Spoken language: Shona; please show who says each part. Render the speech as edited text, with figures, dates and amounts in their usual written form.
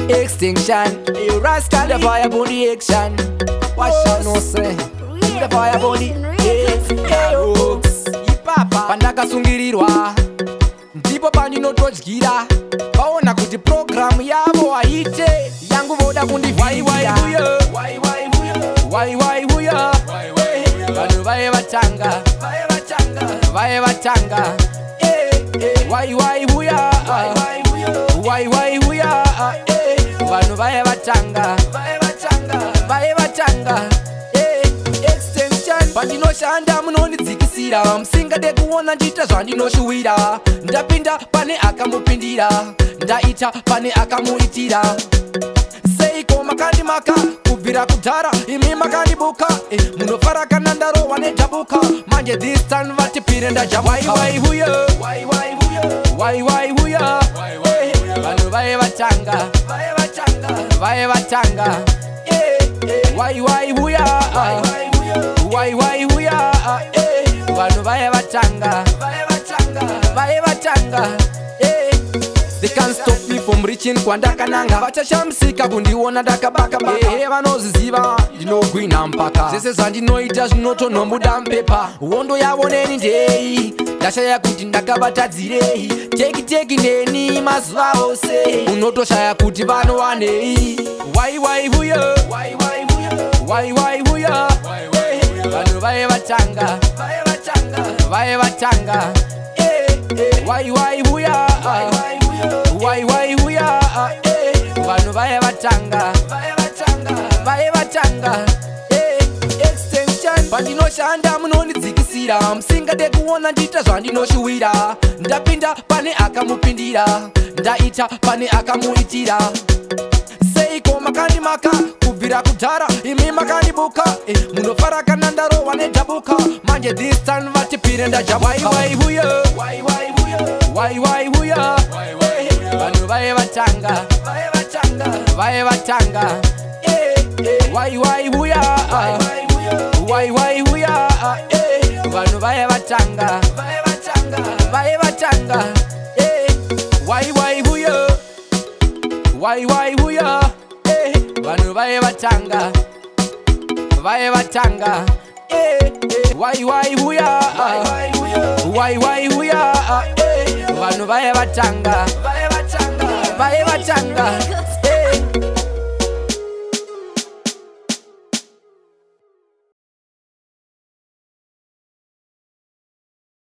Speaker 1: Extinction, you rascal, the fire burn the action. What shall no say? The fire burn the hooks. Ipapa pandakasungirirwa ndipo pandinotodyira vaona kuti programu yavo haite yangu voda kundivaiwaiuya vanhu vaye vatanga waiwaiuya vanhu vaye vatanga extension pandinoshanda munondidzikisira musingade kuona ndiita zvandinoshuwira ndapinda pane akamupindira ndaita pane akamuitira seiko makandimaka kubvira kudhara imi makandibuka munofara kana ndarohwa nedhabuka manje this time vatipire ndajabuka waiwaiuya vanhu vaye vatanga waiwaiuya vanhu vaye vatanga They can't stop me from reaching kwandakananga vachashamisika kundiona ndakabaka vanoziziva ndinogwina mpaka zvese zvandinoita zvinotonombuda mpepa hondo yavo neni ndei ndashaya kuti ndakavatadzirei teki neni mazuva ose unotoshaya kuti vanowanei waiwaiuya vanhu vaye vatanga waiwaiuya vanhu vaye vatanga extension pandinoshanda munondidzikisira musingade kuona ndiita zvandinoshuwira ndapinda pane akamupindira ndaita pane akamuitira seiko makandimaka kubvira kudhara imi makandibuka munofara kana ndarohwa nedhabuka manje this time vatipire ndajabuka waiwaiuya vanhu vaye vatanga waiwaiuya vanhu vaye vatanga waiwaiuya vanhu vaye vatanga waiwaiuya vanhu vaye vatanga